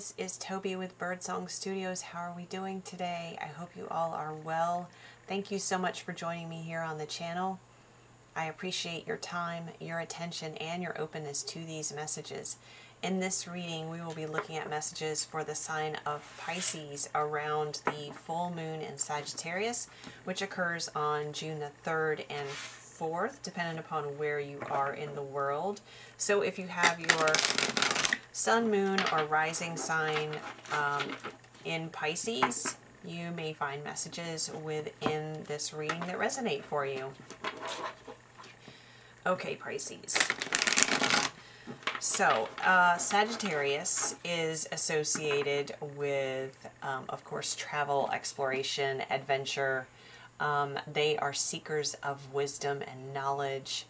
this is Toby with Birdsong Studios. How are we doing today? I hope you all are well. Thank you so much for joining me here on the channel. I appreciate your time, your attention, and your openness to these messages. In this reading, we will be looking at messages for the sign of Pisces around the full moon in Sagittarius, which occurs on June the 3rd and 4th, depending upon where you are in the world. So if you have your sun, moon, or rising sign in Pisces, you may find messages within this reading that resonate for you. Okay, Pisces. So, Sagittarius is associated with, of course, travel, exploration, adventure. They are seekers of wisdom and knowledge,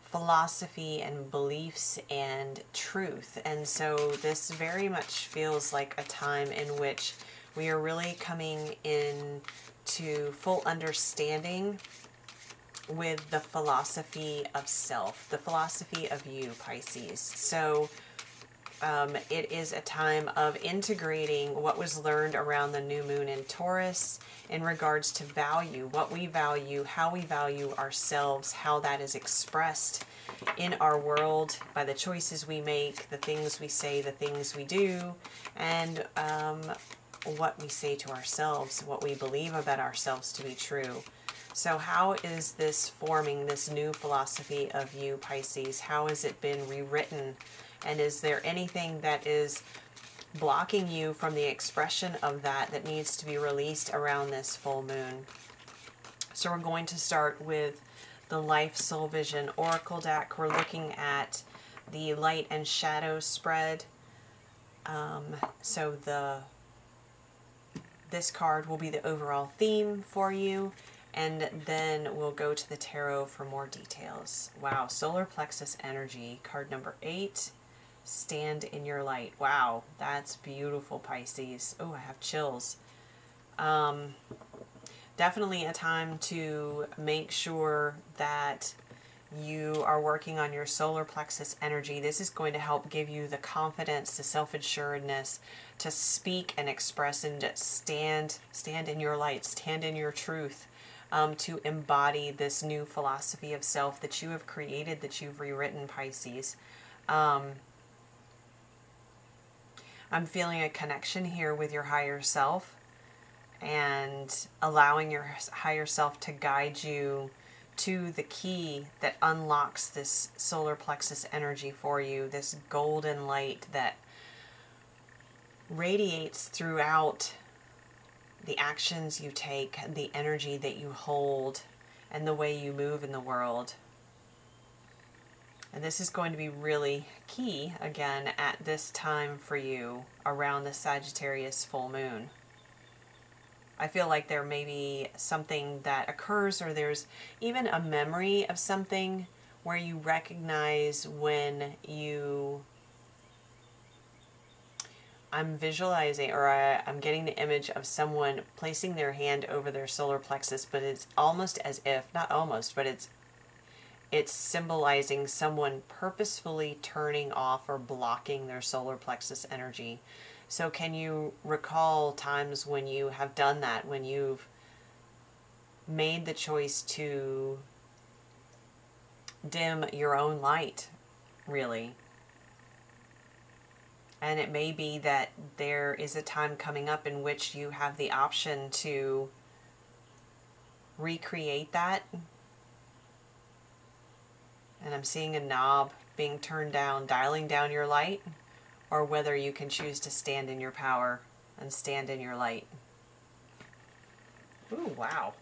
philosophy and beliefs and truth. And so this very much feels like a time in which we are really coming in to full understanding with the philosophy of self, the philosophy of you, Pisces. So it is a time of integrating what was learned around the new moon in Taurus in regards to value, what we value, how we value ourselves, how that is expressed in our world by the choices we make, the things we say, the things we do, and what we say to ourselves, what we believe about ourselves to be true. So how is this forming, this new philosophy of you, Pisces? How has it been rewritten? And is there anything that is blocking you from the expression of that needs to be released around this full moon? So we're going to start with the Life Soul Vision Oracle deck. We're looking at the light and shadow spread. So this card will be the overall theme for you. And then we'll go to the tarot for more details. Wow, solar plexus energy, card number 8, stand in your light. Wow, that's beautiful, Pisces. Oh, I have chills. Definitely a time to make sure that you are working on your solar plexus energy. This is going to help give you the confidence, the self-assuredness to speak and express and stand in your light, stand in your truth. To embody this new philosophy of self that you have created, that you've rewritten, Pisces. I'm feeling a connection here with your higher self and allowing your higher self to guide you to the key that unlocks this solar plexus energy for you, this golden light that radiates throughout the actions you take, the energy that you hold, and the way you move in the world. And this is going to be really key, again, at this time for you around the Sagittarius full moon. I feel like there may be something that occurs, or there's even a memory of something where you recognize when you... I'm visualizing, or I'm getting the image of someone placing their hand over their solar plexus, but it's almost as if, not almost, but it's symbolizing someone purposefully turning off or blocking their solar plexus energy. So can you recall times when you have done that, when you've made the choice to dim your own light, really? And it may be that there is a time coming up in which you have the option to recreate that. And I'm seeing a knob being turned down, dialing down your light, or whether you can choose to stand in your power and stand in your light. Ooh, wow.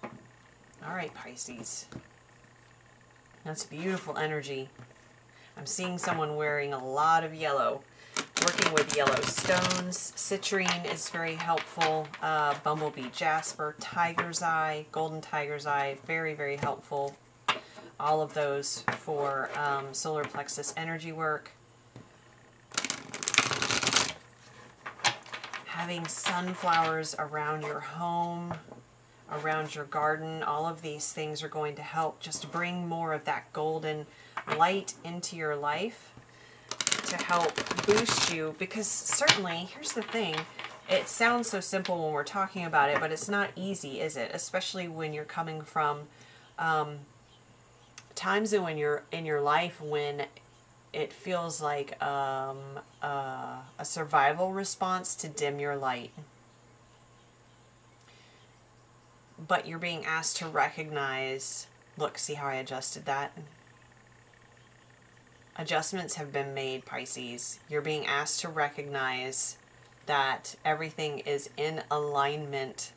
All right, Pisces. That's beautiful energy. I'm seeing someone wearing a lot of yellow. Working with yellow stones. Citrine is very helpful. Bumblebee jasper, tiger's eye, golden tiger's eye, very, very helpful. All of those for solar plexus energy work. Having sunflowers around your home, around your garden, all of these things are going to help just bring more of that golden light into your life. to help boost you, because certainly, here's the thing, it sounds so simple when we're talking about it, but it's not easy, is it? Especially when you're coming from times in your life when it feels like a survival response to dim your light. But you're being asked to recognize, look, see how I adjusted that? Adjustments have been made, Pisces. You're being asked to recognize that everything is in alignment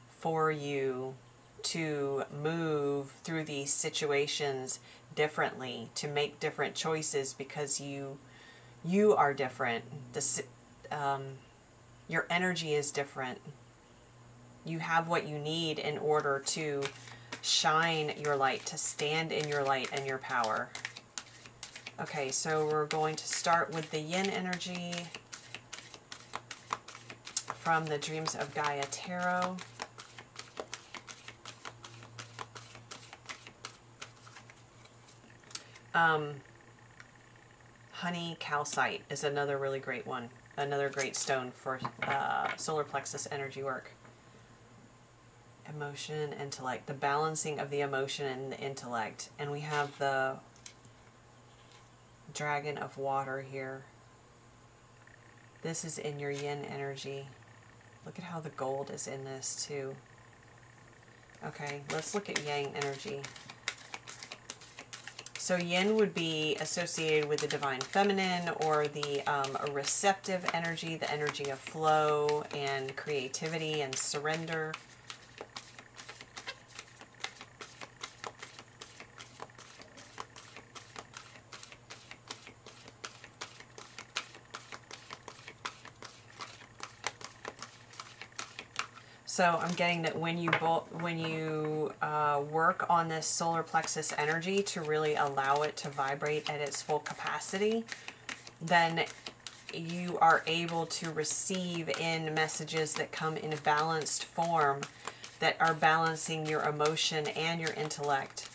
for you to move through these situations differently, to make different choices, because you are different. Your energy is different. You have what you need in order to shine your light, to stand in your light and your power. Okay, so we're going to start with the yin energy from the Dreams of Gaia Tarot. Honey calcite is another really great one. Another great stone for solar plexus energy work. Emotion, intellect, the balancing of the emotion and the intellect. And we have the Dragon of Water here. This is in your yin energy. Look at how the gold is in this too. Okay, let's look at yang energy. So yin would be associated with the divine feminine, or the receptive energy, the energy of flow and creativity and surrender. So I'm getting that when you work on this solar plexus energy to really allow it to vibrate at its full capacity, then you are able to receive in messages that come in a balanced form, that are balancing your emotion and your intellect,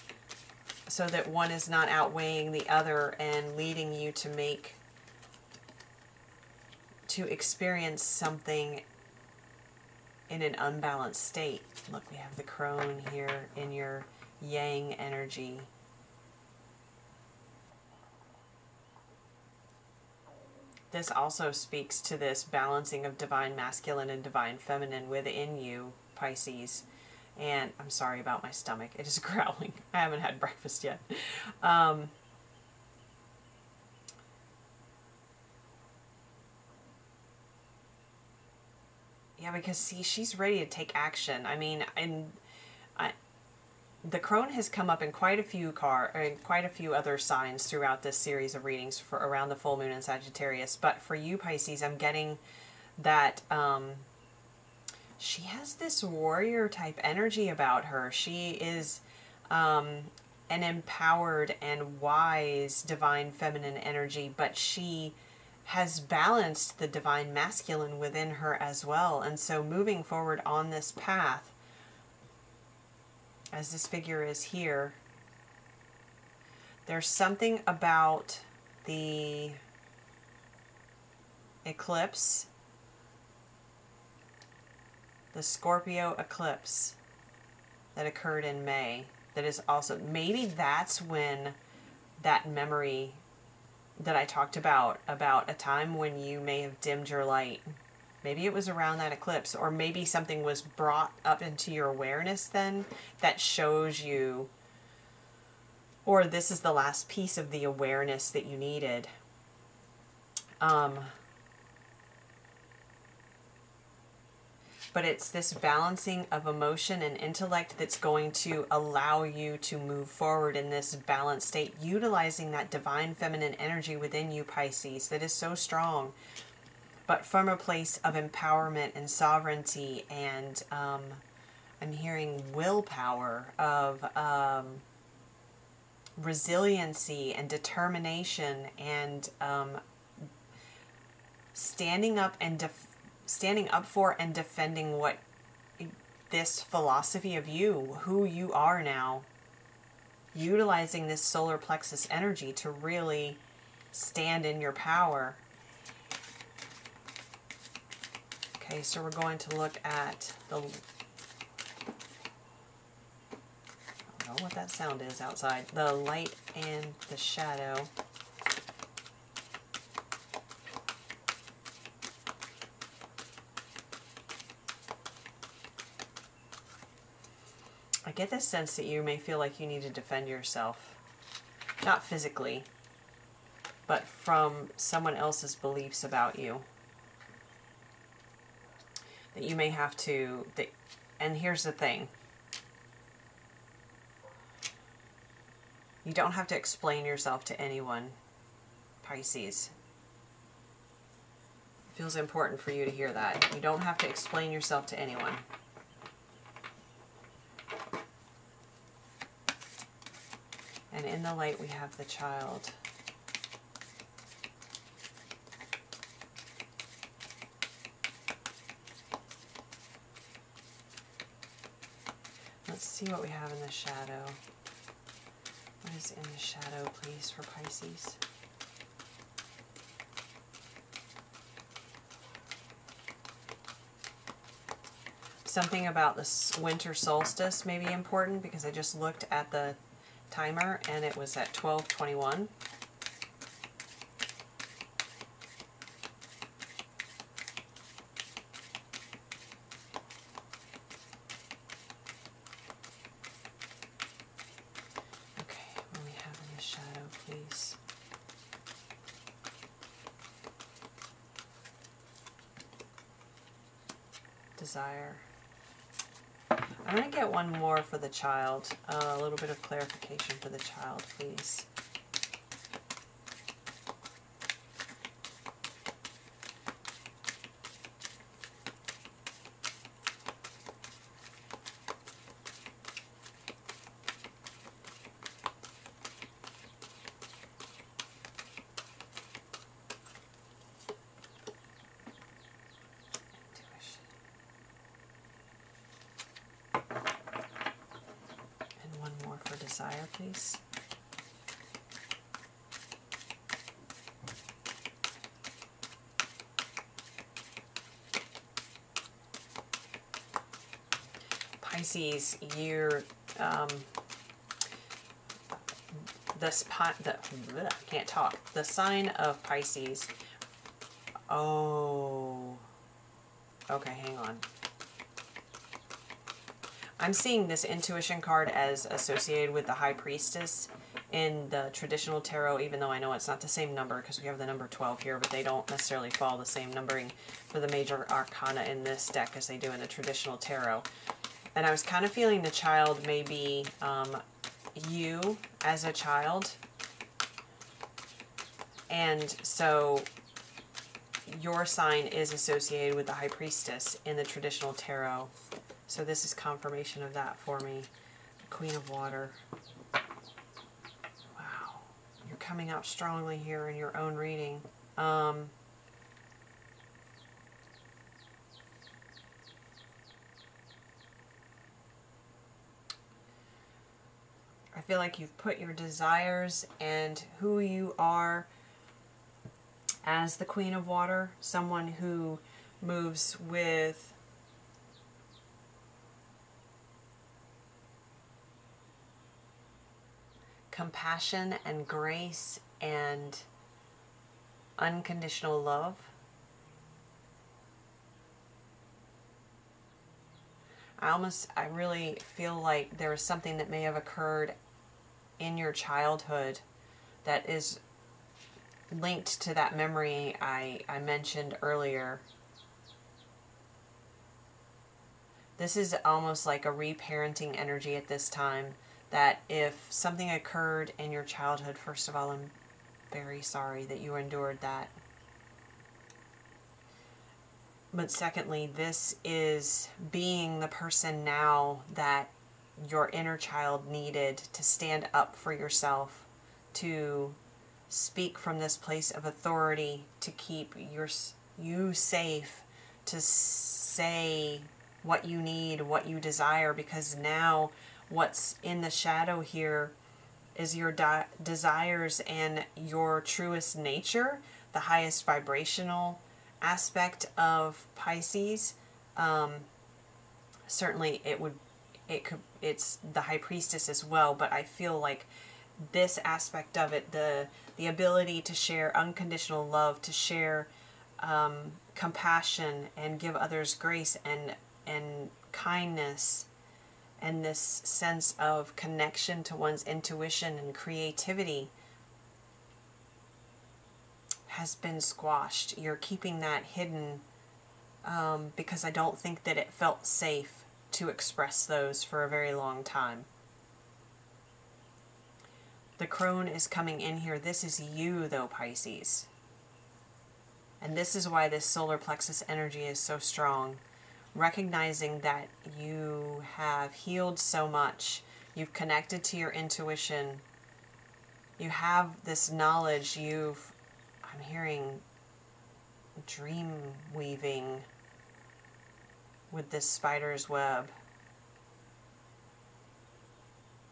so that one is not outweighing the other and leading you to experience something in an unbalanced state. Look, we have the crone here in your yang energy. This also speaks to this balancing of divine masculine and divine feminine within you, Pisces. And I'm sorry about my stomach. It is growling. I haven't had breakfast yet. Yeah, because see, she's ready to take action. I mean, the crone has come up in quite a few other signs throughout this series of readings for around the full moon in Sagittarius. But for you, Pisces, I'm getting that she has this warrior type energy about her. She is an empowered and wise divine feminine energy, but she has balanced the divine masculine within her as well. And so moving forward on this path, as this figure is here, there's something about the eclipse, the Scorpio eclipse that occurred in May, that is also, maybe that's when that memory that I talked about a time when you may have dimmed your light. Maybe it was around that eclipse, or maybe something was brought up into your awareness then that shows you, or this is the last piece of the awareness that you needed. But it's this balancing of emotion and intellect that's going to allow you to move forward in this balanced state, utilizing that divine feminine energy within you, Pisces, that is so strong, but from a place of empowerment and sovereignty, and I'm hearing willpower, of resiliency and determination, and standing up for and defending what this philosophy of you, who you are now, utilizing this solar plexus energy to really stand in your power. Okay, so we're going to look at the, I don't know what that sound is outside, the light and the shadow. I get this sense that you may feel like you need to defend yourself. Not physically, but from someone else's beliefs about you. That you may have to, and here's the thing. You don't have to explain yourself to anyone, Pisces. It feels important for you to hear that. You don't have to explain yourself to anyone. And in the light we have the child. Let's see what we have in the shadow. What is in the shadow, please, for Pisces? Something about this winter solstice may be important because I just looked at the timer and it was at 12:21. Desire. I'm going to get one more for the child. A little bit of clarification for the child, please. Desire, please. Pisces, you're the sign of Pisces. Oh, okay, hang on. I'm seeing this intuition card as associated with the High Priestess in the traditional tarot, even though I know it's not the same number because we have the number 12 here, but they don't necessarily follow the same numbering for the major arcana in this deck as they do in the traditional tarot. And I was kind of feeling the child may be you as a child. And so your sign is associated with the High Priestess in the traditional tarot. So this is confirmation of that for me. The Queen of Water. Wow. You're coming out strongly here in your own reading. I feel like you've put your desires and who you are as the Queen of Water. Someone who moves with compassion and grace and unconditional love. I really feel like there is something that may have occurred in your childhood that is linked to that memory I mentioned earlier. This is almost like a reparenting energy at this time. That if something occurred in your childhood, first of all, I'm very sorry that you endured that. But secondly, this is being the person now that your inner child needed to stand up for yourself, to speak from this place of authority, to keep you safe, to say what you need, what you desire, because now what's in the shadow here is your desires and your truest nature, the highest vibrational aspect of Pisces. Certainly it's the High Priestess as well, but I feel like this aspect of it, the ability to share unconditional love, to share compassion and give others grace and kindness, and this sense of connection to one's intuition and creativity has been squashed. You're keeping that hidden because I don't think that it felt safe to express those for a very long time. The crone is coming in here. This is you though, Pisces. And this is why this solar plexus energy is so strong. Recognizing that you have healed so much. You've connected to your intuition. You have this knowledge. I'm hearing dream weaving with this spider's web.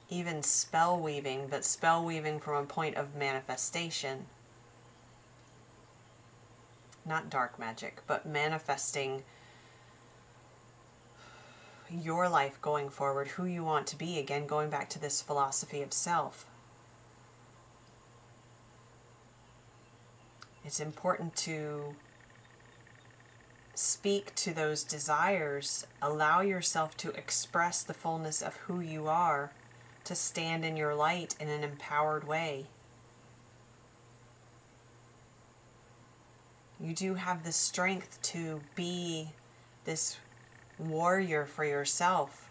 Even spell weaving, but spell weaving from a point of manifestation. Not dark magic, but manifesting your life going forward, who you want to be. Again, going back to this philosophy of self. It's important to speak to those desires, allow yourself to express the fullness of who you are, to stand in your light in an empowered way. You do have the strength to be this warrior for yourself.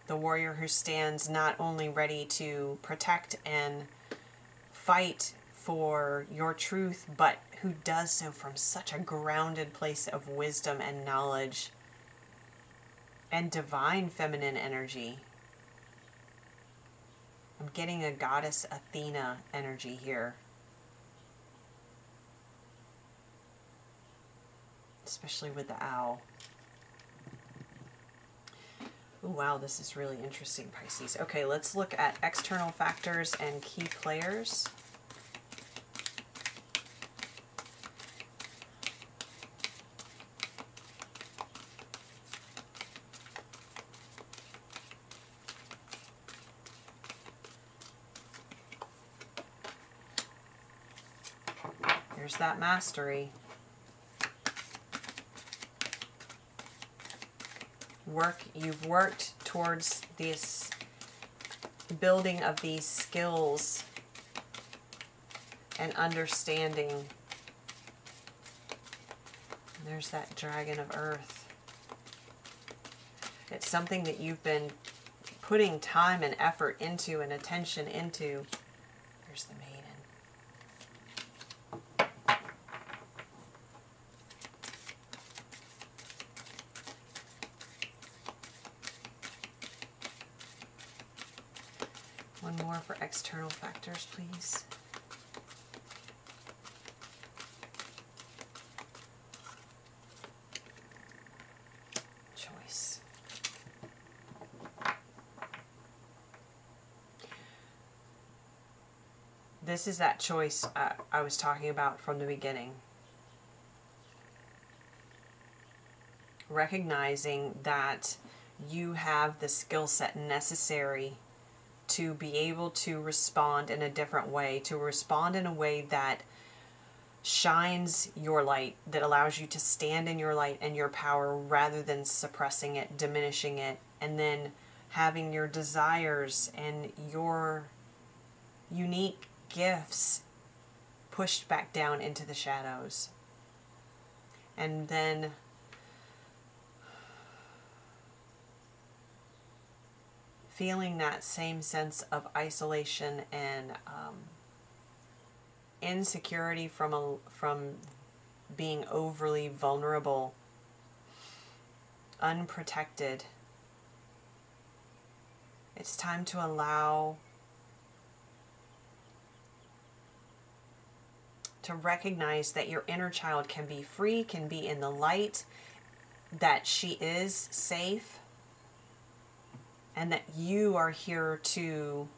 The warrior who stands not only ready to protect and fight for your truth, but who does so from such a grounded place of wisdom and knowledge and divine feminine energy. I'm getting a goddess Athena energy here. Especially with the owl. Ooh, wow, this is really interesting, Pisces. Okay, let's look at external factors and key players. Here's that mastery. You've worked towards this building of these skills and understanding. And there's that dragon of earth. It's something that you've been putting time and effort into and attention into. There's the maiden. One more for external factors, please. Choice. This is that choice I was talking about from the beginning. Recognizing that you have the skill set necessary to be able to respond in a different way, to respond in a way that shines your light, that allows you to stand in your light and your power rather than suppressing it, diminishing it, and then having your desires and your unique gifts pushed back down into the shadows. And then feeling that same sense of isolation and insecurity from being overly vulnerable, unprotected. It's time to allow, to recognize that your inner child can be free, can be in the light, that she is safe, and that you are here to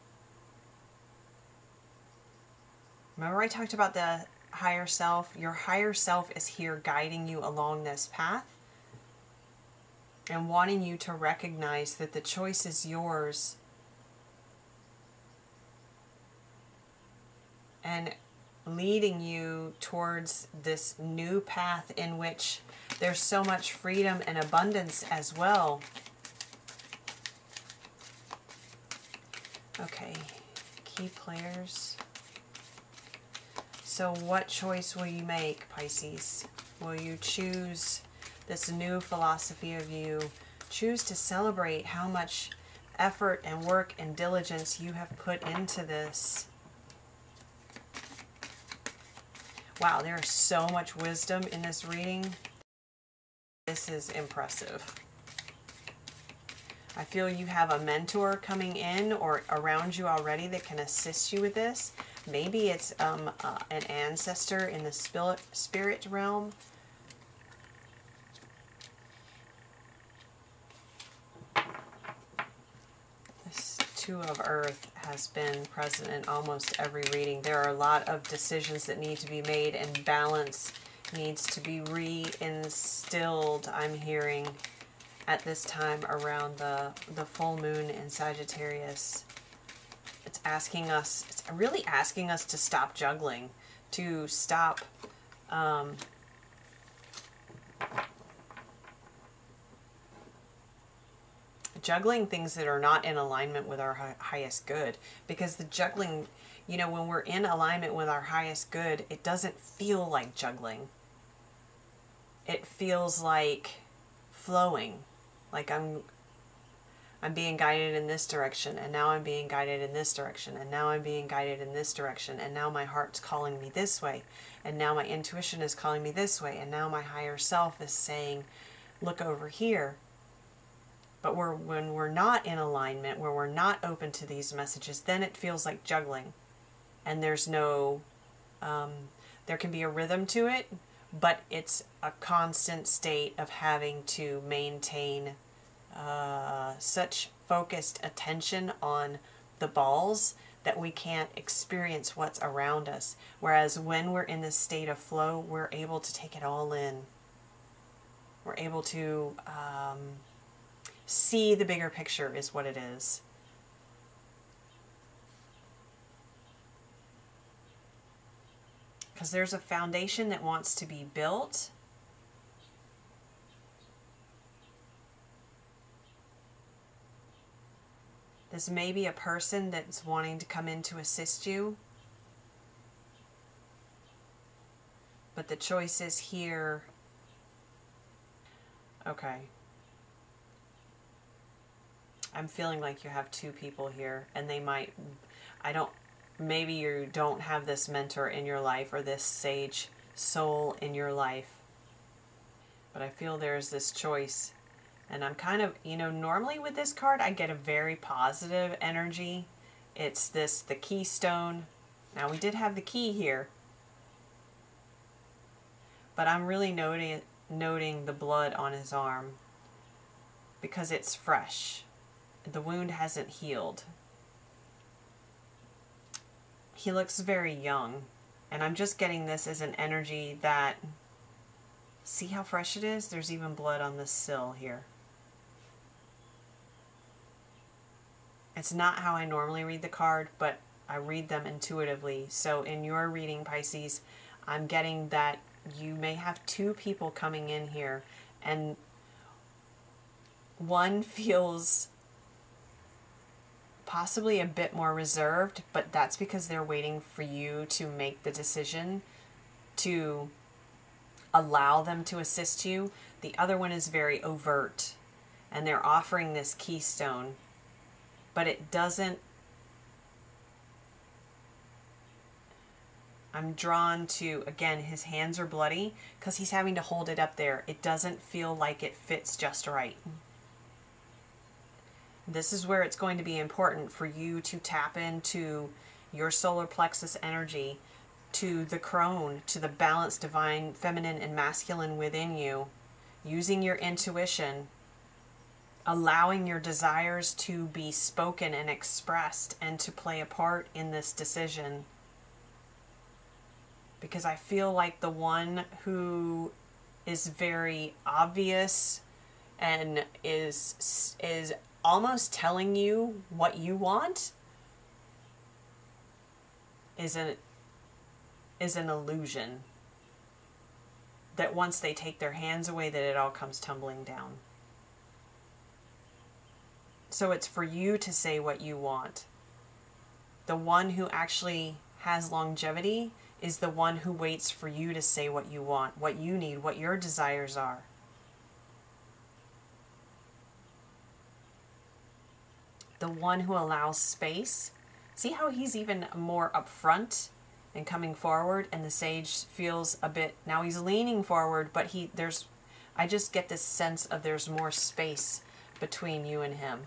Remember I talked about the higher self? Your higher self is here guiding you along this path and wanting you to recognize that the choice is yours, and leading you towards this new path in which there's so much freedom and abundance as well. Okay, key players. So what choice will you make, Pisces? Will you choose this new philosophy of you? Choose to celebrate how much effort and work and diligence you have put into this. Wow, there is so much wisdom in this reading. This is impressive. I feel you have a mentor coming in or around you already that can assist you with this. Maybe it's an ancestor in the spirit realm. This Two of Earth has been present in almost every reading. There are a lot of decisions that need to be made, and balance needs to be reinstilled, I'm hearing, at this time around the full moon in Sagittarius. It's really asking us to stop juggling, to stop juggling things that are not in alignment with our highest good. Because the juggling, you know, when we're in alignment with our highest good, it doesn't feel like juggling. It feels like flowing. Like I'm being guided in this direction, and now I'm being guided in this direction, and now I'm being guided in this direction, and now my heart's calling me this way, and now my intuition is calling me this way, and now my higher self is saying, look over here. But when we're not in alignment, where we're not open to these messages, then it feels like juggling. And there's no, there can be a rhythm to it, but it's a constant state of having to maintain such focused attention on the balls that we can't experience what's around us. Whereas when we're in this state of flow, we're able to take it all in. We're able to see the bigger picture is what it is. Because there's a foundation that wants to be built. This may be a person that's wanting to come in to assist you. But the choice is here. Okay. I'm feeling like you have two people here, and they might, maybe you don't have this mentor in your life or this sage soul in your life. But I feel there's this choice. And I'm kind of, you know, normally with this card, I get a very positive energy. It's the keystone. Now, we did have the key here. But I'm really noting the blood on his arm because it's fresh. The wound hasn't healed. He looks very young. And I'm just getting this as an energy that, see how fresh it is? There's even blood on the sill here. It's not how I normally read the card, but I read them intuitively. So in your reading, Pisces, I'm getting that you may have two people coming in here, and one feels possibly a bit more reserved, but that's because they're waiting for you to make the decision to allow them to assist you. The other one is very overt, and they're offering this keystone. But it doesn't, I'm drawn to, again, his hands are bloody because he's having to hold it up there. It doesn't feel like it fits just right. This is where it's going to be important for you to tap into your solar plexus energy, to the crone, to the balanced divine feminine and masculine within you, using your intuition, allowing your desires to be spoken and expressed and to play a part in this decision. because I feel like the one who is very obvious and is almost telling you what you want is an illusion. That once they take their hands away, that it all comes tumbling down. So it's for you to say what you want. The one who actually has longevity is the one who waits for you to say what you want, what you need, what your desires are. The one who allows space. See how he's even more upfront and coming forward, and the Sage feels a bit, now he's leaning forward, but I just get this sense of there's more space between you and him.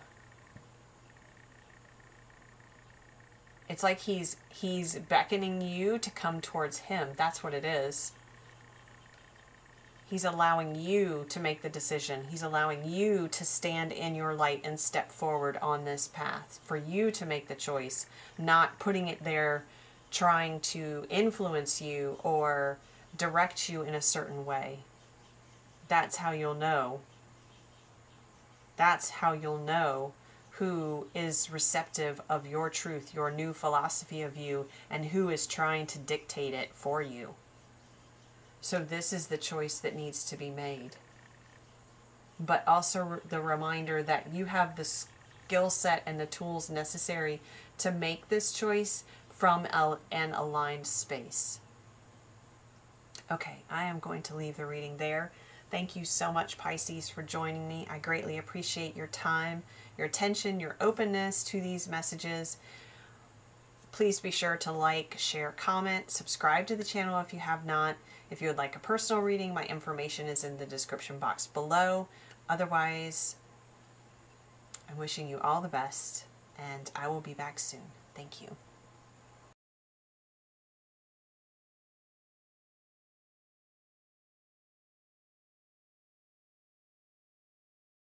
It's like he's beckoning you to come towards him. That's what it is. He's allowing you to make the decision. He's allowing you to stand in your light and step forward on this path. For you to make the choice, not putting it there trying to influence you or direct you in a certain way. That's how you'll know. That's how you'll know who is receptive of your truth, your new philosophy of you, and who is trying to dictate it for you. So this is the choice that needs to be made. But also the reminder that you have the skill set and the tools necessary to make this choice from an aligned space. Okay, I am going to leave the reading there. Thank you so much, Pisces, for joining me. I greatly appreciate your time, your attention, your openness to these messages. Please be sure to like, share, comment, subscribe to the channel if you have not. If you would like a personal reading, my information is in the description box below. Otherwise, I'm wishing you all the best, and I will be back soon. Thank you.